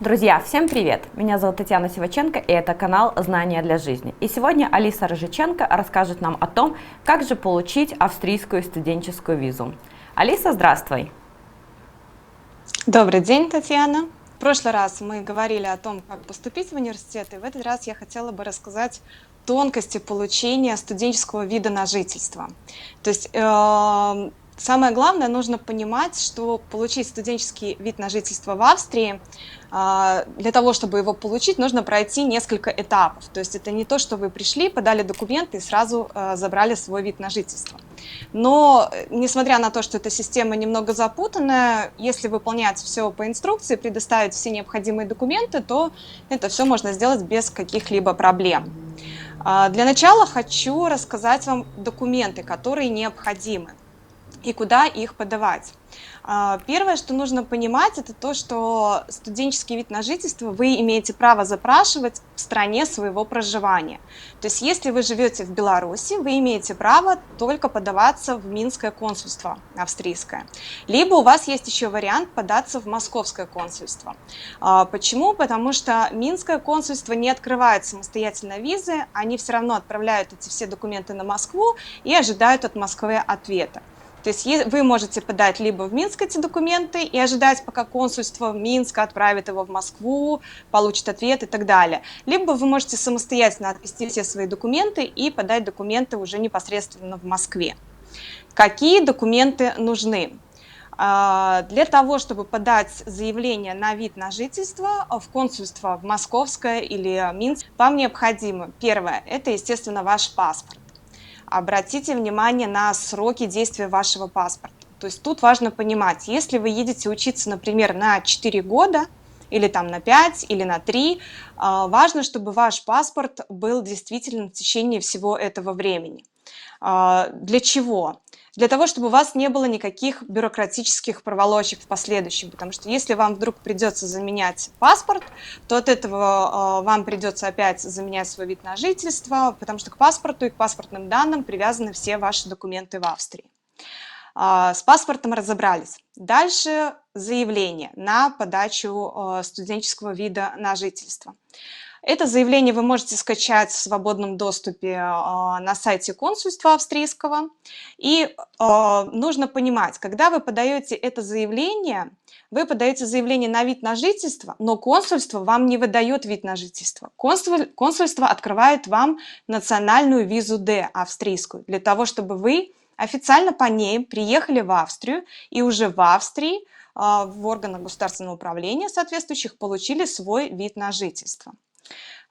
Друзья, всем привет! Меня зовут Татьяна Сиваченко, и это канал «Знания для жизни». И сегодня Алиса Рыжиченко расскажет нам о том, как же получить австрийскую студенческую визу. Алиса, здравствуй! Добрый день, Татьяна. В прошлый раз мы говорили о том, как поступить в университет, и в этот раз я хотела бы рассказать тонкости получения студенческого вида на жительство. То есть самое главное, нужно понимать, что получить студенческий вид на жительство в Австрии, для того, чтобы его получить, нужно пройти несколько этапов. То есть это не то, что вы пришли, подали документы и сразу забрали свой вид на жительство. Но, несмотря на то, что эта система немного запутанная, если выполнять все по инструкции, предоставить все необходимые документы, то это все можно сделать без каких-либо проблем. Для начала хочу рассказать вам документы, которые необходимы и куда их подавать. Первое, что нужно понимать, это то, что студенческий вид на жительство вы имеете право запрашивать в стране своего проживания. То есть, если вы живете в Беларуси, вы имеете право только подаваться в Минское консульство австрийское. Либо у вас есть еще вариант податься в Московское консульство. Почему? Потому что Минское консульство не открывает самостоятельно визы, они все равно отправляют эти все документы на Москву и ожидают от Москвы ответа. То есть вы можете подать либо в Минск эти документы и ожидать, пока консульство Минска отправит его в Москву, получит ответ и так далее. Либо вы можете самостоятельно отвести все свои документы и подать документы уже непосредственно в Москве. Какие документы нужны? Для того, чтобы подать заявление на вид на жительство в консульство в Московское или Минск, вам необходимо, первое, это, естественно, ваш паспорт. Обратите внимание на сроки действия вашего паспорта. То есть тут важно понимать, если вы едете учиться, например, на 4 года, или там на 5, или на 3, важно, чтобы ваш паспорт был действительно в течение всего этого времени. Для чего? Для того, чтобы у вас не было никаких бюрократических проволочек в последующем, потому что если вам вдруг придется заменять паспорт, то от этого вам придется опять заменять свой вид на жительство, потому что к паспорту и к паспортным данным привязаны все ваши документы в Австрии. С паспортом разобрались. Дальше заявление на подачу студенческого вида на жительство. Это заявление вы можете скачать в свободном доступе на сайте консульства австрийского. И нужно понимать, когда вы подаете это заявление, вы подаете заявление на вид на жительство, но консульство вам не выдает вид на жительство. Консульство открывает вам национальную визу D австрийскую, для того, чтобы вы официально по ней приехали в Австрию и уже в Австрии в органах государственного управления соответствующих получили свой вид на жительство.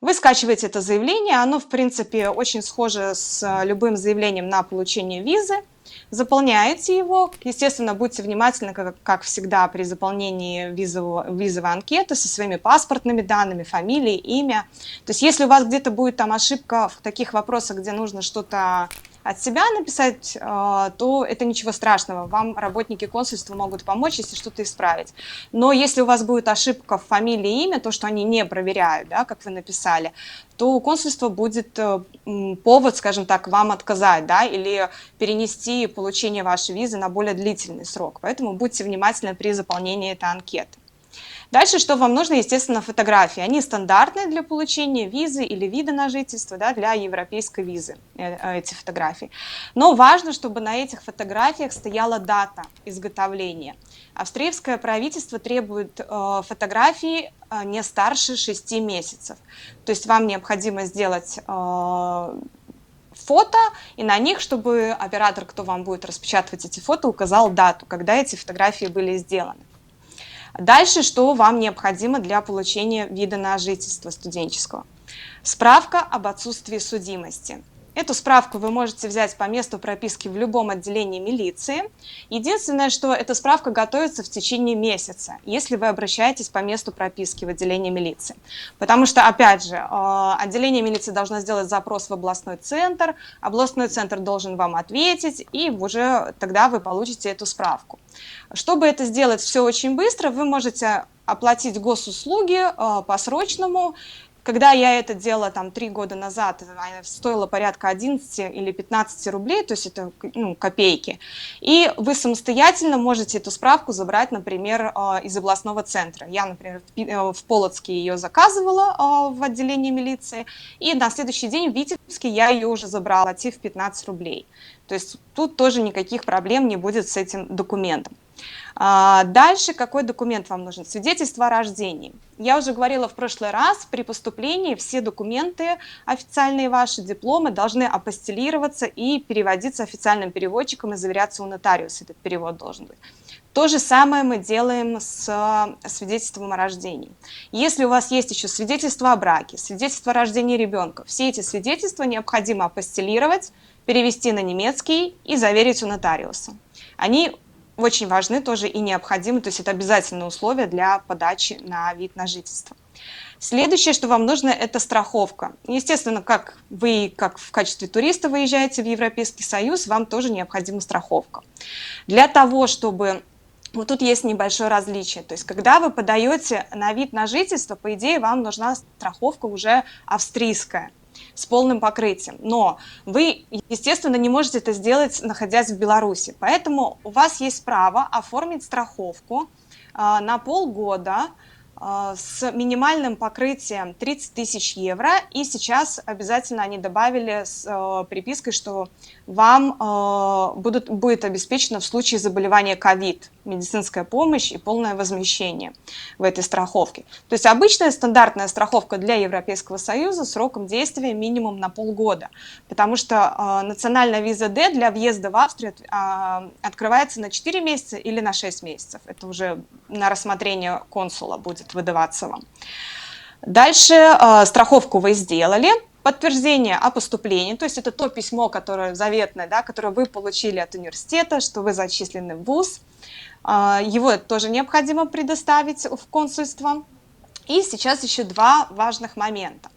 Вы скачиваете это заявление, оно, в принципе, очень схоже с любым заявлением на получение визы. Заполняете его. Естественно, будьте внимательны, как всегда, при заполнении визовой анкеты со своими паспортными данными, фамилией, имя. То есть, если у вас где-то будет там ошибка в таких вопросах, где нужно что-то от себя написать, то это ничего страшного. Вам работники консульства могут помочь, если что-то исправить. Но если у вас будет ошибка в фамилии и имя, то, что они не проверяют, да, как вы написали, то у консульства будет повод, скажем так, вам отказать, да, или перенести получение вашей визы на более длительный срок. Поэтому будьте внимательны при заполнении этой анкеты. Дальше, что вам нужно, естественно, фотографии. Они стандартные для получения визы или вида на жительство, да, для европейской визы, эти фотографии. Но важно, чтобы на этих фотографиях стояла дата изготовления. Австрийское правительство требует фотографии не старше 6 месяцев. То есть вам необходимо сделать фото, и на них, чтобы оператор, кто вам будет распечатывать эти фото, указал дату, когда эти фотографии были сделаны. Дальше, что вам необходимо для получения вида на жительство студенческого? Справка об отсутствии судимости. Эту справку вы можете взять по месту прописки в любом отделении милиции. Единственное, что эта справка готовится в течение месяца, если вы обращаетесь по месту прописки в отделение милиции. Потому что, опять же, отделение милиции должно сделать запрос в областной центр должен вам ответить, и уже тогда вы получите эту справку. Чтобы это сделать все очень быстро, вы можете оплатить госуслуги по-срочному Когда я это делала там 3 года назад, она стоила порядка 11 или 15 рублей, то есть это копейки. И вы самостоятельно можете эту справку забрать, например, из областного центра. Я, например, в Полоцке ее заказывала в отделении милиции, и на следующий день в Витебске я ее уже забрала, оплатив 15 рублей. То есть тут тоже никаких проблем не будет с этим документом. Дальше какой документ вам нужен? Свидетельство о рождении. Я уже говорила в прошлый раз, при поступлении все документы, официальные ваши дипломы, должны апостилироваться и переводиться официальным переводчиком и заверяться у нотариуса. Этот перевод должен быть. То же самое мы делаем с свидетельством о рождении. Если у вас есть еще свидетельство о браке, свидетельство о рождении ребенка, все эти свидетельства необходимо апостилировать, перевести на немецкий и заверить у нотариуса. Они очень важны тоже и необходимы, то есть это обязательное условие для подачи на вид на жительство. Следующее, что вам нужно, это страховка. Естественно, как вы, как в качестве туриста выезжаете в Европейский Союз, вам тоже необходима страховка. Для того, чтобы... Вот тут есть небольшое различие. То есть, когда вы подаете на вид на жительство, по идее, вам нужна страховка уже австрийская, с полным покрытием. Но вы, естественно, не можете это сделать, находясь в Беларуси. Поэтому у вас есть право оформить страховку на полгода с минимальным покрытием 30 тысяч евро. И сейчас обязательно они добавили с припиской, что вам будет обеспечена в случае заболевания COVID медицинская помощь и полное возмещение в этой страховке. То есть обычная стандартная страховка для Европейского Союза сроком действия минимум на полгода, потому что национальная виза D для въезда в Австрию открывается на 4 месяца или на 6 месяцев. Это уже на рассмотрение консула будет выдаваться вам. Дальше страховку вы сделали. Подтверждение о поступлении, то есть это то письмо, которое заветное, да, которое вы получили от университета, что вы зачислены в вуз. Его тоже необходимо предоставить в консульство. И сейчас еще два важных момента.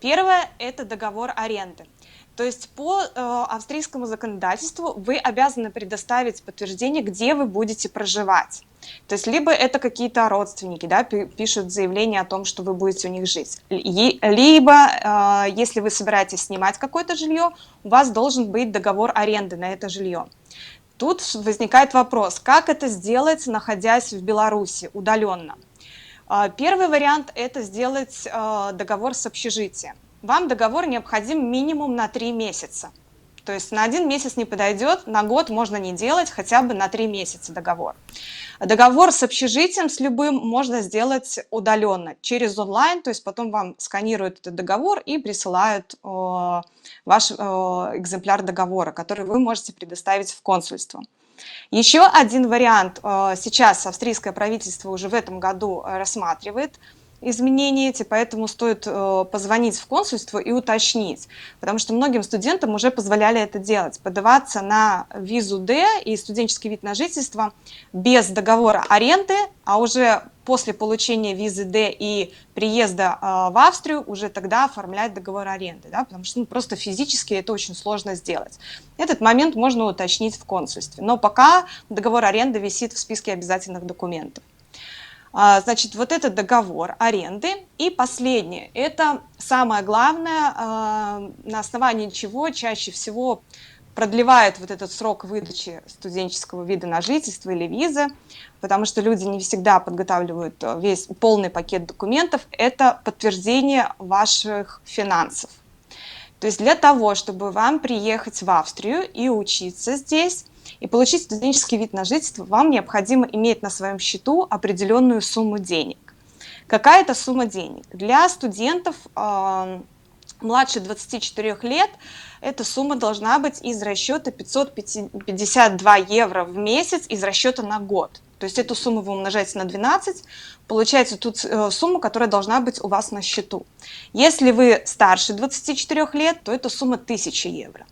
Первое – это договор аренды. То есть по австрийскому законодательству вы обязаны предоставить подтверждение, где вы будете проживать. То есть либо это какие-то родственники, да, пишут заявление о том, что вы будете у них жить, либо если вы собираетесь снимать какое-то жилье, у вас должен быть договор аренды на это жилье. Тут возникает вопрос, как это сделать, находясь в Беларуси удаленно. Первый вариант – это сделать договор с общежитием. Вам договор необходим минимум на 3 месяца. То есть на 1 месяц не подойдет, на год можно не делать, хотя бы на 3 месяца договор. Договор с общежитием, с любым, можно сделать удаленно, через онлайн, то есть потом вам сканируют этот договор и присылают ваш экземпляр договора, который вы можете предоставить в консульство. Еще один вариант сейчас австрийское правительство уже в этом году рассматривает изменения эти, поэтому стоит позвонить в консульство и уточнить, потому что многим студентам уже позволяли это делать, подаваться на визу D и студенческий вид на жительство без договора аренды, а уже после получения визы D и приезда в Австрию уже тогда оформлять договор аренды, да, потому что просто физически это очень сложно сделать. Этот момент можно уточнить в консульстве, но пока договор аренды висит в списке обязательных документов. Значит, вот этот договор аренды. И последнее, это самое главное, на основании чего чаще всего продлевает вот этот срок выдачи студенческого вида на жительство или визы, потому что люди не всегда подготавливают весь полный пакет документов, это подтверждение ваших финансов. То есть для того, чтобы вам приехать в Австрию и учиться здесь, и получить студенческий вид на жительство, вам необходимо иметь на своем счету определенную сумму денег. Какая это сумма денег? Для студентов младше 24 лет эта сумма должна быть из расчета 552 евро в месяц из расчета на год. То есть эту сумму вы умножаете на 12, получаете тут сумму, которая должна быть у вас на счету. Если вы старше 24 лет, то это сумма 1000 евро.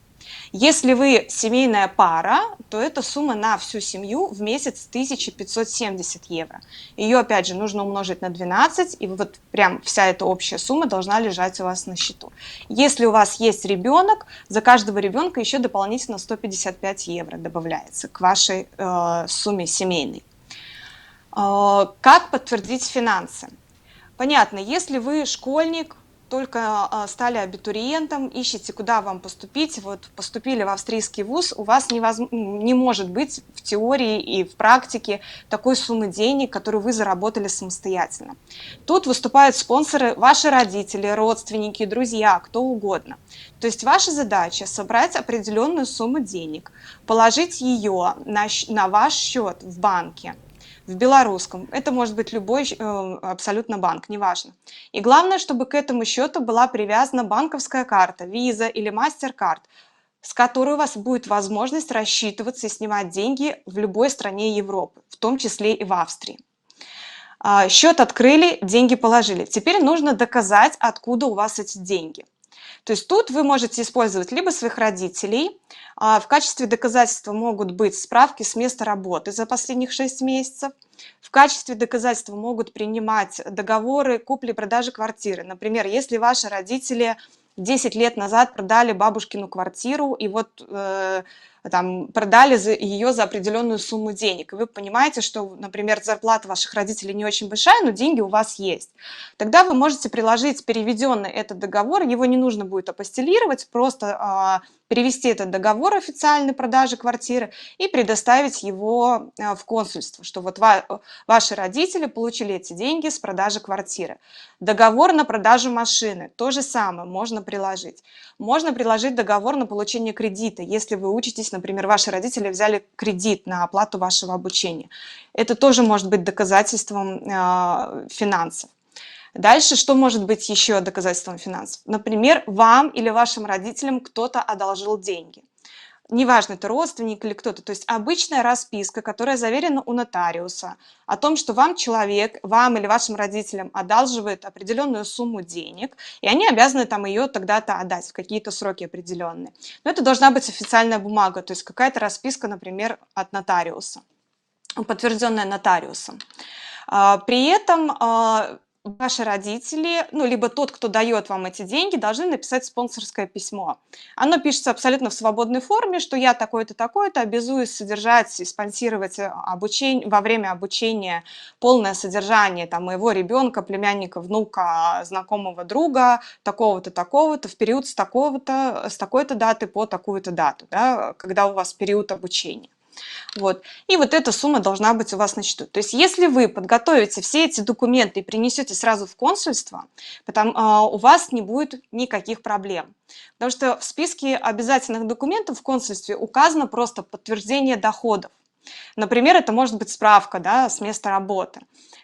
Если вы семейная пара, то эта сумма на всю семью в месяц 1570 евро. Ее, опять же, нужно умножить на 12, и вот прям вся эта общая сумма должна лежать у вас на счету. Если у вас есть ребенок, за каждого ребенка еще дополнительно 155 евро добавляется к вашей сумме семейной. Как подтвердить финансы? Понятно, если вы школьник, только стали абитуриентом, ищете, куда вам поступить, вот поступили в австрийский вуз, у вас не может быть в теории и в практике такой суммы денег, которую вы заработали самостоятельно. Тут выступают спонсоры, ваши родители, родственники, друзья, кто угодно. То есть ваша задача собрать определенную сумму денег, положить ее на ваш счет в банке, в белорусском. Это может быть любой абсолютно банк, неважно. И главное, чтобы к этому счету была привязана банковская карта, Visa или MasterCard, с которой у вас будет возможность рассчитываться и снимать деньги в любой стране Европы, в том числе и в Австрии. Счет открыли, деньги положили. Теперь нужно доказать, откуда у вас эти деньги. То есть тут вы можете использовать либо своих родителей, в качестве доказательства могут быть справки с места работы за последних 6 месяцев, в качестве доказательства могут принимать договоры купли-продажи квартиры. Например, если ваши родители 10 лет назад продали бабушкину квартиру и вот там, продали ее за определенную сумму денег, и вы понимаете, что, например, зарплата ваших родителей не очень большая, но деньги у вас есть. Тогда вы можете приложить переведенный этот договор, его не нужно будет апостилировать, просто перевести этот договор официальной продажи квартиры и предоставить его в консульство, что вот ваши родители получили эти деньги с продажи квартиры. Договор на продажу машины, то же самое можно приложить. Можно приложить договор на получение кредита, если вы учитесь, например, ваши родители взяли кредит на оплату вашего обучения. Это тоже может быть доказательством финансов. Дальше, что может быть еще доказательством финансов? Например, вам или вашим родителям кто-то одолжил деньги. Неважно, это родственник или кто-то. То есть обычная расписка, которая заверена у нотариуса, о том, что вам человек, вам или вашим родителям одалживает определенную сумму денег, и они обязаны там ее тогда-то отдать в какие-то сроки определенные. Но это должна быть официальная бумага, то есть какая-то расписка, например, от нотариуса, подтвержденная нотариусом. При этом ваши родители, ну, либо тот, кто дает вам эти деньги, должны написать спонсорское письмо. Оно пишется абсолютно в свободной форме, что я такой-то, такой-то, обязуюсь содержать и спонсировать во время обучения полное содержание там, моего ребенка, племянника, внука, знакомого друга, такого-то, такого-то, в период с такой-то даты по такую-то дату, да, когда у вас период обучения. Вот. И вот эта сумма должна быть у вас на счету. То есть если вы подготовите все эти документы и принесете сразу в консульство, у вас не будет никаких проблем. Потому что в списке обязательных документов в консульстве указано просто подтверждение доходов. Например, это может быть справка, да, с места работы.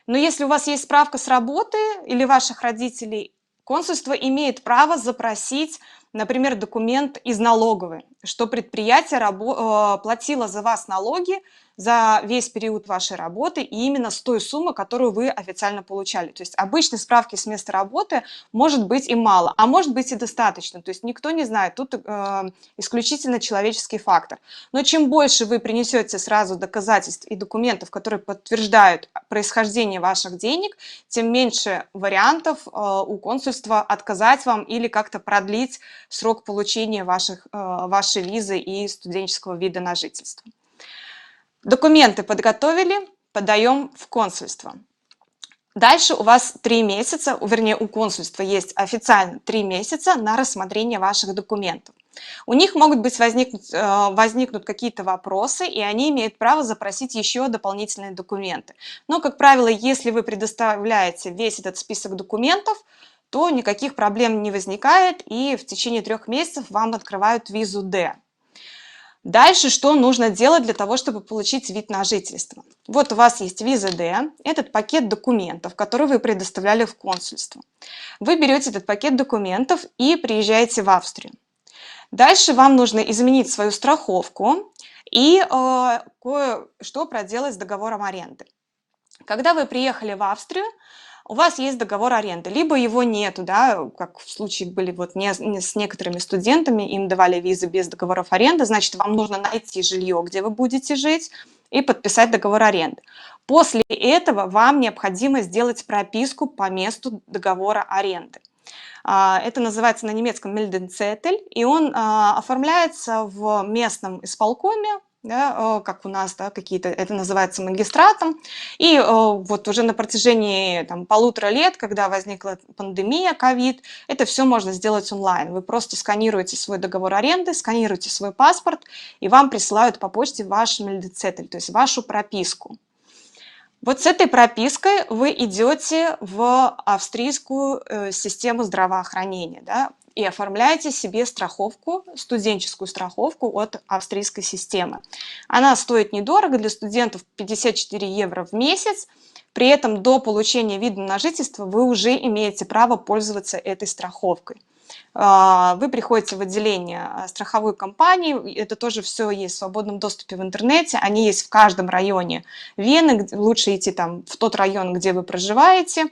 Но если у вас есть справка с работы или ваших родителей, консульство имеет право запросить, например, документ из налоговой, что предприятие платило за вас налоги за весь период вашей работы и именно с той суммы, которую вы официально получали. То есть обычной справки с места работы может быть и мало, а может быть и достаточно. То есть никто не знает, тут исключительно человеческий фактор. Но чем больше вы принесете сразу доказательств и документов, которые подтверждают происхождение ваших денег, тем меньше вариантов у консульства отказать вам или как-то продлить срок получения вашей визы и студенческого вида на жительство. Документы подготовили, подаем в консульство. Дальше у вас 3 месяца, вернее у консульства есть официально 3 месяца на рассмотрение ваших документов. У них могут возникнуть какие-то вопросы, и они имеют право запросить еще дополнительные документы. Но, как правило, если вы предоставляете весь этот список документов, то никаких проблем не возникает, и в течение 3 месяцев вам открывают визу D. Дальше что нужно делать для того, чтобы получить вид на жительство? Вот у вас есть виза D, этот пакет документов, который вы предоставляли в консульство. Вы берете этот пакет документов и приезжаете в Австрию. Дальше вам нужно изменить свою страховку и кое-что проделать с договором аренды. Когда вы приехали в Австрию, у вас есть договор аренды, либо его нету, да, как в случае были вот с некоторыми студентами, им давали визы без договоров аренды, значит, вам нужно найти жилье, где вы будете жить, и подписать договор аренды. После этого вам необходимо сделать прописку по месту договора аренды. Это называется на немецком Meldenzettel, и он оформляется в местном исполкоме, да, как у нас, да, какие-то, это называется магистратом. И вот уже на протяжении там, 1,5 лет, когда возникла пандемия, ковид, это все можно сделать онлайн. Вы просто сканируете свой договор аренды, сканируете свой паспорт, и вам присылают по почте ваш мельдецетель, то есть вашу прописку. Вот с этой пропиской вы идете в австрийскую систему здравоохранения, да, и оформляете себе страховку, студенческую страховку от австрийской системы. Она стоит недорого, для студентов 54 евро в месяц. При этом до получения вида на жительство вы уже имеете право пользоваться этой страховкой. Вы приходите в отделение страховой компании, это тоже все есть в свободном доступе в интернете, они есть в каждом районе Вены, лучше идти там в тот район, где вы проживаете,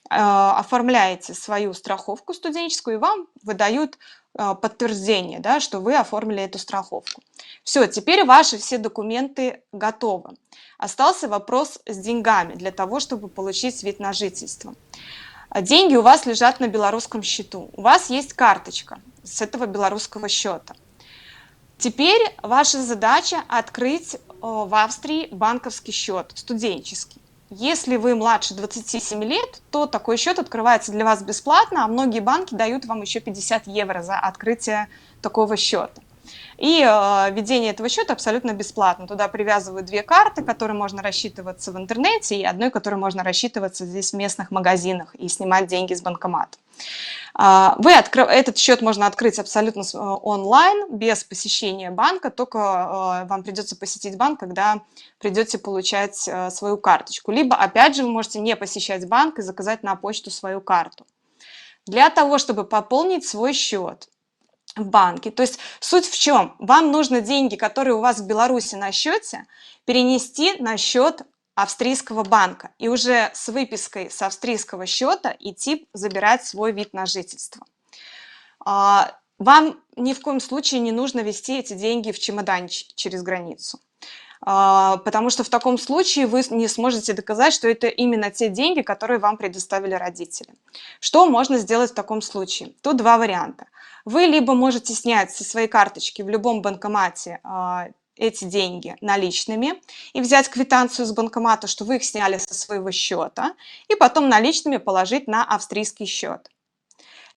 оформляете свою страховку студенческую, и вам выдают подтверждение, да, что вы оформили эту страховку. Все, теперь ваши все документы готовы. Остался вопрос с деньгами для того, чтобы получить вид на жительство. Деньги у вас лежат на белорусском счету. У вас есть карточка с этого белорусского счета. Теперь ваша задача открыть в Австрии банковский счет, студенческий. Если вы младше 27 лет, то такой счет открывается для вас бесплатно, а многие банки дают вам еще 50 евро за открытие такого счета. И ведение этого счета абсолютно бесплатно. Туда привязывают 2 карты, которые можно рассчитываться в интернете, и одной, которой можно рассчитываться здесь в местных магазинах и снимать деньги с банкомата. Этот счет можно открыть абсолютно онлайн, без посещения банка, только вам придется посетить банк, когда придете получать свою карточку. Либо, опять же, вы можете не посещать банк и заказать на почту свою карту. Для того, чтобы пополнить свой счет в банке, то есть суть в чем? Вам нужно деньги, которые у вас в Беларуси на счете, перенести на счет австрийского банка и уже с выпиской с австрийского счета идти забирать свой вид на жительство. Вам ни в коем случае не нужно везти эти деньги в чемоданчик через границу, потому что в таком случае вы не сможете доказать, что это именно те деньги, которые вам предоставили родители. Что можно сделать в таком случае? Тут 2 варианта. Вы либо можете снять со своей карточки в любом банкомате эти деньги наличными и взять квитанцию с банкомата, что вы их сняли со своего счета, и потом наличными положить на австрийский счет.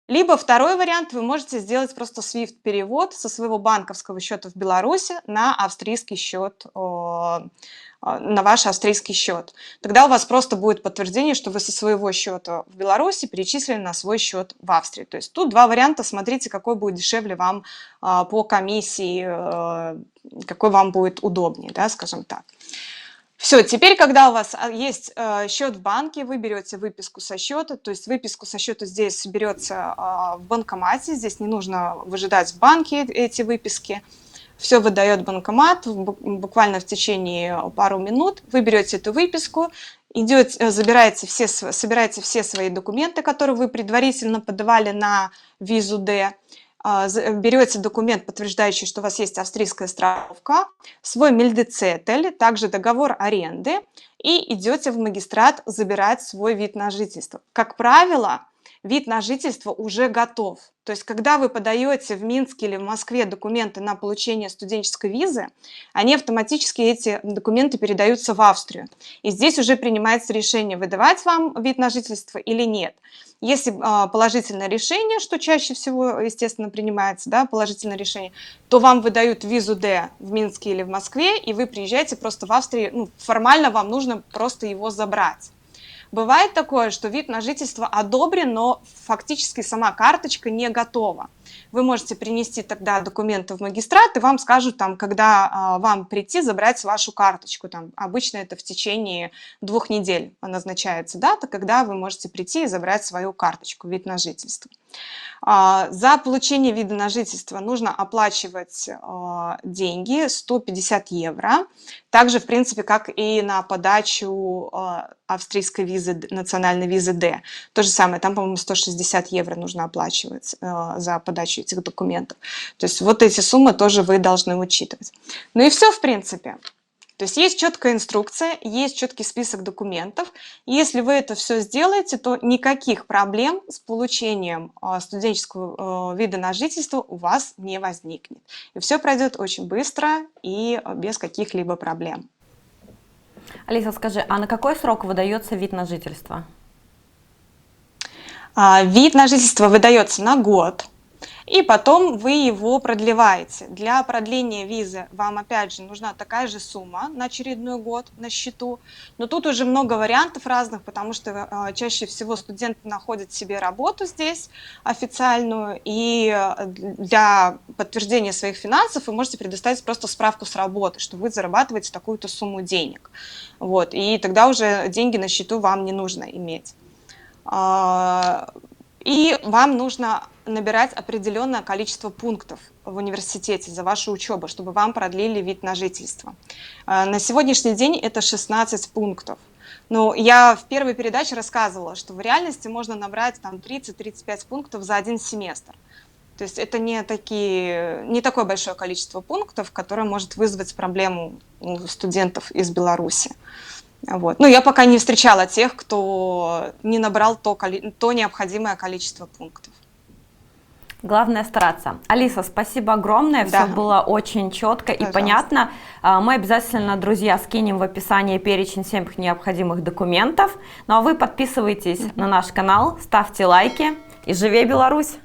Либо второй вариант, вы можете сделать просто SWIFT-перевод со своего банковского счета в Беларуси на австрийский счет, на ваш австрийский счет. Тогда у вас просто будет подтверждение, что вы со своего счета в Беларуси перечислили на свой счет в Австрии. То есть тут 2 варианта, смотрите, какой будет дешевле вам по комиссии, какой вам будет удобнее, да, скажем так. Все, теперь, когда у вас есть счет в банке, вы берете выписку со счета, то есть выписку со счета здесь берется в банкомате, здесь не нужно выжидать в банке эти выписки. Все выдает банкомат буквально в течение пару минут. Вы берете эту выписку, собираете все свои документы, которые вы предварительно подавали на визу D, берете документ, подтверждающий, что у вас есть австрийская страховка, свой мельдецетель, также договор аренды, и идете в магистрат забирать свой вид на жительство. Как правило, вид на жительство уже готов. То есть, когда вы подаете в Минске или в Москве документы на получение студенческой визы, они автоматически, эти документы, передаются в Австрию. И здесь уже принимается решение, выдавать вам вид на жительство или нет. Если положительное решение, что чаще всего, естественно, принимается, да, положительное решение, то вам выдают визу D в Минске или в Москве, и вы приезжаете просто в Австрию, формально вам нужно просто его забрать. Бывает такое, что вид на жительство одобрен, но фактически сама карточка не готова. Вы можете принести тогда документы в магистрат, и вам скажут, там, когда вам прийти забрать вашу карточку. Там, обычно это в течение 2 недель назначается дата, когда вы можете прийти и забрать свою карточку, вид на жительство. За получение вида на жительство нужно оплачивать деньги 150 евро. Также, в принципе, как и на подачу австрийской визы, национальной визы D. То же самое, там, по-моему, 160 евро нужно оплачивать за подачу этих документов. То есть вот эти суммы тоже вы должны учитывать. Ну и все, в принципе. То есть четкая инструкция, есть четкий список документов. Если вы это все сделаете, то никаких проблем с получением студенческого вида на жительство у вас не возникнет. И все пройдет очень быстро и без каких-либо проблем. Алиса, скажи, а на какой срок выдается вид на жительство? Вид на жительство выдается на год, и потом вы его продлеваете. Для продления визы вам, опять же, нужна такая же сумма на очередной год на счету, но тут уже много вариантов разных, потому что чаще всего студенты находят себе работу здесь официальную, и для подтверждения своих финансов вы можете предоставить просто справку с работы, что вы зарабатываете такую-то сумму денег. Вот, и тогда уже деньги на счету вам не нужно иметь. И вам нужно набирать определенное количество пунктов в университете за вашу учебу, чтобы вам продлили вид на жительство. На сегодняшний день это 16 пунктов. Но я в первой передаче рассказывала, что в реальности можно набрать там 30-35 пунктов за один семестр. То есть это не такое большое количество пунктов, которое может вызвать проблему у студентов из Беларуси. Вот. Ну, я пока не встречала тех, кто не набрал то необходимое количество пунктов. Главное стараться. Алиса, спасибо огромное, Да. все было очень четко и Пожалуйста. понятно. Мы обязательно, друзья, скинем в описании перечень всех необходимых документов. Ну а вы подписывайтесь на наш канал, ставьте лайки и живи Беларусь!